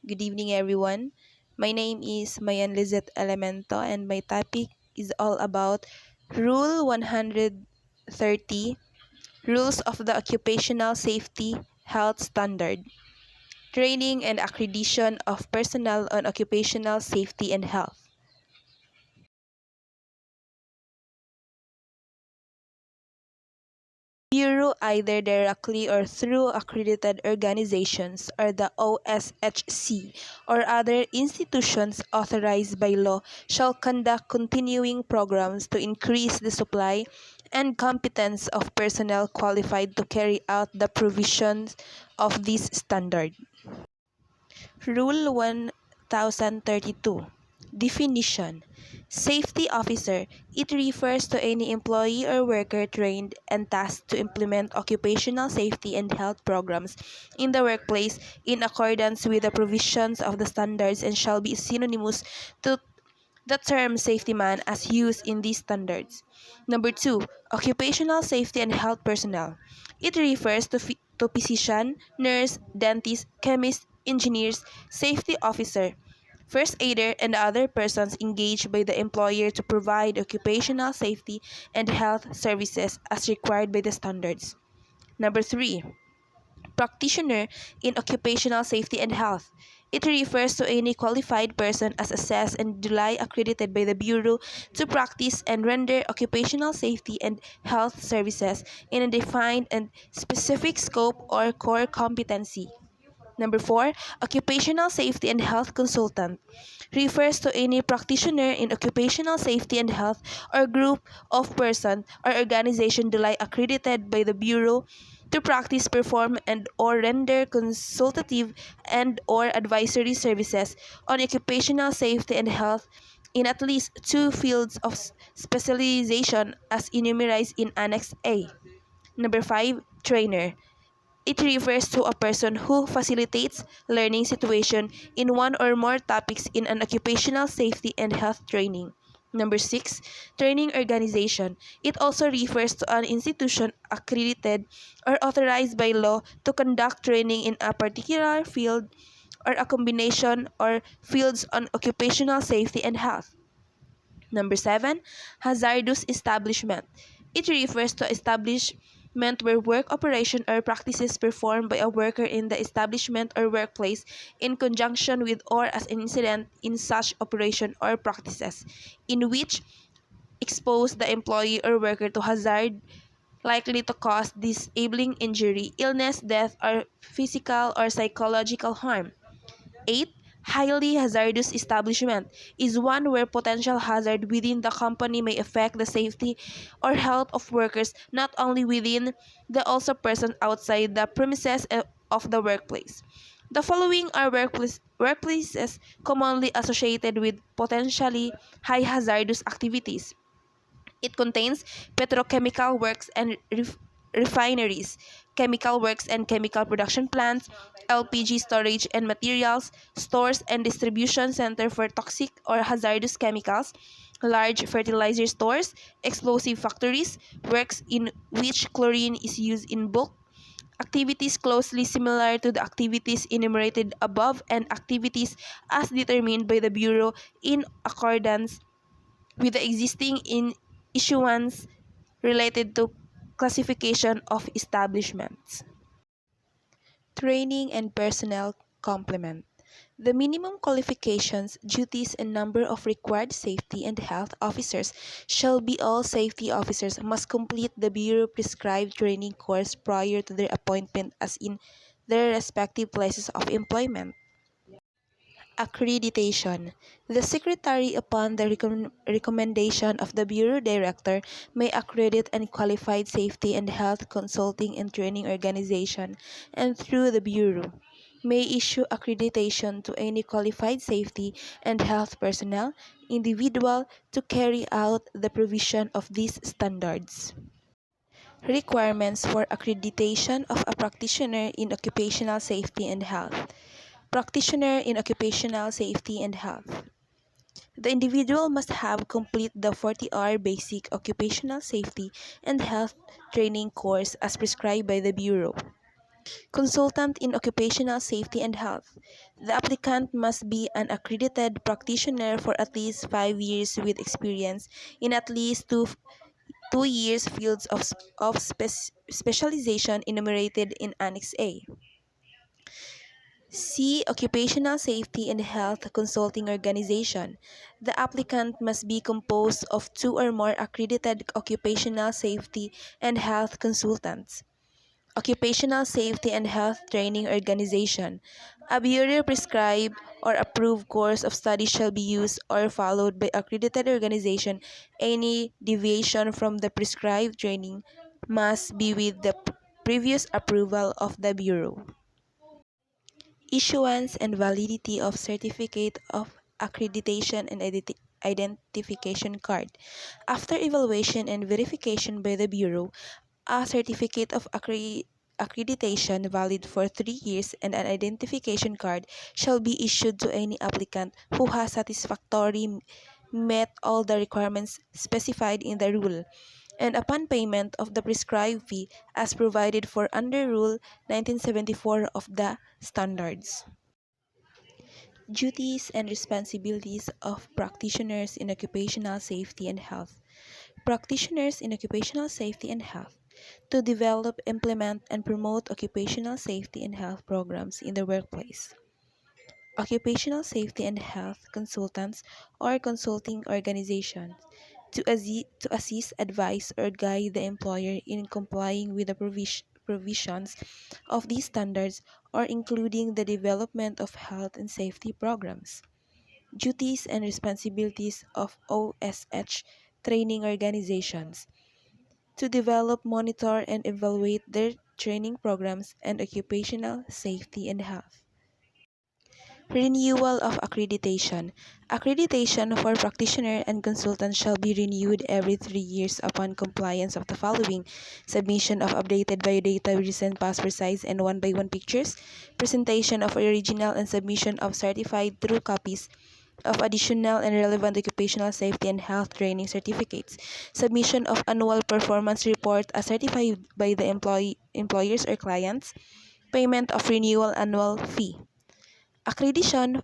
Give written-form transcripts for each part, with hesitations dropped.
Good evening, everyone. My name is Mayan Lizette Elemento, and my topic is all about Rule 130 Rules of the Occupational Safety Health Standard, Training and Accreditation of Personnel on Occupational Safety and Health. Bureau, either directly or through accredited organizations or the OSHC or other institutions authorized by law, shall conduct continuing programs to increase the supply and competence of personnel qualified to carry out the provisions of this standard. Rule 1032. Definition: Safety officer. It refers to any employee or worker trained and tasked to implement occupational safety and health programs in the workplace in accordance with the provisions of the standards and shall be synonymous to the term safety man as used in these standards. Number 2, occupational safety and health personnel. It refers to physician, nurse, dentist, chemist, engineers, safety officer, first aider, and other persons engaged by the employer to provide occupational safety and health services as required by the standards. Number 3, practitioner in occupational safety and health. It refers to any qualified person as assessed and duly accredited by the Bureau to practice and render occupational safety and health services in a defined and specific scope or core competency. Number 4, occupational safety and health consultant refers to any practitioner in occupational safety and health or group of persons or organization duly accredited by the Bureau to practice, perform, and or render consultative and or advisory services on occupational safety and health in at least 2 fields of specialization as enumerated in Annex A. Number 5, trainer. It refers to a person who facilitates learning situation in one or more topics in an occupational safety and health training. Number 6, training organization. It also refers to an institution accredited or authorized by law to conduct training in a particular field or a combination or fields on occupational safety and health. Number 7, hazardous establishment. It refers to establishment where work operation or practices performed by a worker in the establishment or workplace in conjunction with or as an incident in such operation or practices, in which expose the employee or worker to hazard likely to cause disabling injury, illness, death, or physical or psychological harm. 8. Highly hazardous establishment is one where potential hazard within the company may affect the safety or health of workers not only within the also present outside the premises of the workplace. The following are workplaces commonly associated with potentially high hazardous activities. It contains petrochemical works and refineries, chemical works and chemical production plants, LPG storage and materials, stores and distribution center for toxic or hazardous chemicals, large fertilizer stores, explosive factories, works in which chlorine is used in bulk, activities closely similar to the activities enumerated above, and activities as determined by the Bureau in accordance with the existing issuance related to classification of establishments. Training and personnel complement. The minimum qualifications, duties, and number of required safety and health officers shall be all safety officers must complete the Bureau prescribed training course prior to their appointment as in their respective places of employment. Accreditation. The Secretary, upon the recommendation of the Bureau Director, may accredit any qualified safety and health consulting and training organization, and through the Bureau, may issue accreditation to any qualified safety and health personnel, individual, to carry out the provision of these standards. Requirements for accreditation of a practitioner in occupational safety and health. Practitioner in occupational safety and health. The individual must have complete the 40-hour basic occupational safety and health training course as prescribed by the Bureau. Consultant in occupational safety and health. The applicant must be an accredited practitioner for at least 5 years with experience in at least 2 years fields of specialization enumerated in Annex A. C. Occupational Safety and Health Consulting Organization. The applicant must be composed of 2 or more accredited occupational safety and health consultants. Occupational Safety and Health Training Organization. A bureau-prescribed or approved course of study shall be used or followed by accredited organization. Any deviation from the prescribed training must be with the previous approval of the Bureau. Issuance and validity of Certificate of Accreditation and Identification Card. After evaluation and verification by the Bureau, a certificate of accreditation valid for 3 years and an identification card shall be issued to any applicant who has satisfactorily met all the requirements specified in the rule, and upon payment of the prescribed fee as provided for under Rule 1974 of the Standards. Duties and responsibilities of practitioners in occupational safety and health. Practitioners in occupational safety and health to develop, implement, and promote occupational safety and health programs in the workplace. Occupational safety and health consultants or consulting organizations to assist, advise, or guide the employer in complying with the provisions of these standards or including the development of health and safety programs. Duties and responsibilities of OSH training organizations to develop, monitor, and evaluate their training programs and occupational safety and health. Renewal of accreditation. Accreditation for practitioner and consultant shall be renewed every 3 years upon compliance of the following: submission of updated biodata with recent passport size and 1x1 pictures, presentation of original and submission of certified true copies of additional and relevant occupational safety and health training certificates, submission of annual performance report as certified by the employers or clients, payment of renewal annual fee. Accreditation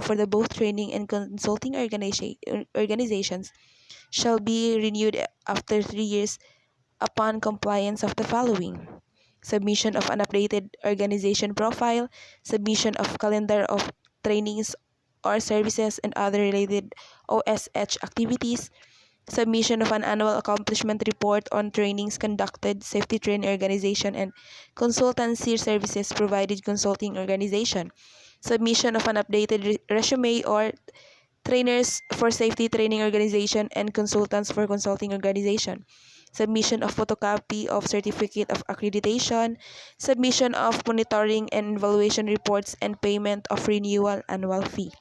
for the both training and consulting organizations shall be renewed after 3 years upon compliance of the following: submission of an updated organization profile, submission of calendar of trainings or services and other related OSH activities, submission of an annual accomplishment report on trainings conducted, safety training organization, and consultancy services provided consulting organization, submission of an updated resume or trainers for safety training organization and consultants for consulting organization, submission of photocopy of certificate of accreditation, submission of monitoring and evaluation reports, and payment of renewal annual fee.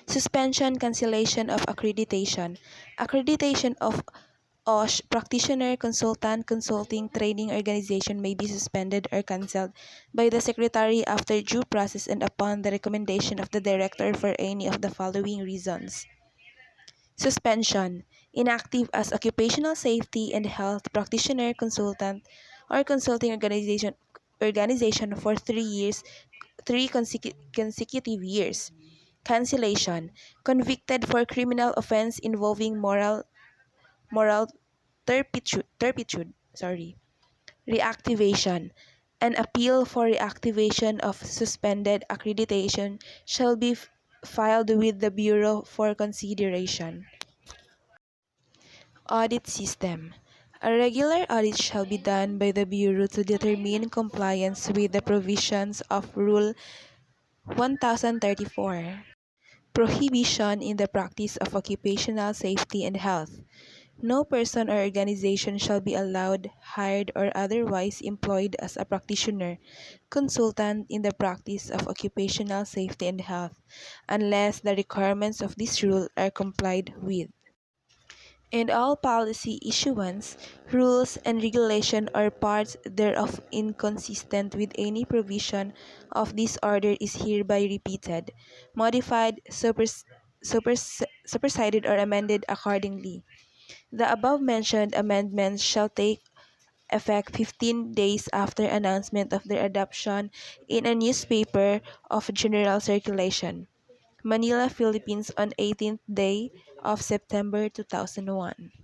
Suspension, cancellation of accreditation. Accreditation of OSH practitioner, consultant, consulting, training organization may be suspended or cancelled by the Secretary after due process and upon the recommendation of the Director for any of the following reasons. Suspension. Inactive as occupational safety and health practitioner, consultant, or consulting organization for 3 years, 3 consecutive years. Cancellation. Convicted for criminal offense involving moral turpitude. Reactivation. An appeal for reactivation of suspended accreditation shall be filed with the Bureau for consideration. Audit system. A regular audit shall be done by the Bureau to determine compliance with the provisions of Rule 1034. Prohibition in the practice of occupational safety and health. No person or organization shall be allowed, hired, or otherwise employed as a practitioner, consultant in the practice of occupational safety and health, unless the requirements of this rule are complied with. And all policy issuance, rules, and regulation or parts thereof inconsistent with any provision of this order is hereby repeated, modified, superseded, or amended accordingly. The above-mentioned amendments shall take effect 15 days after announcement of their adoption in a newspaper of general circulation. Manila, Philippines on 18th day of September 2001.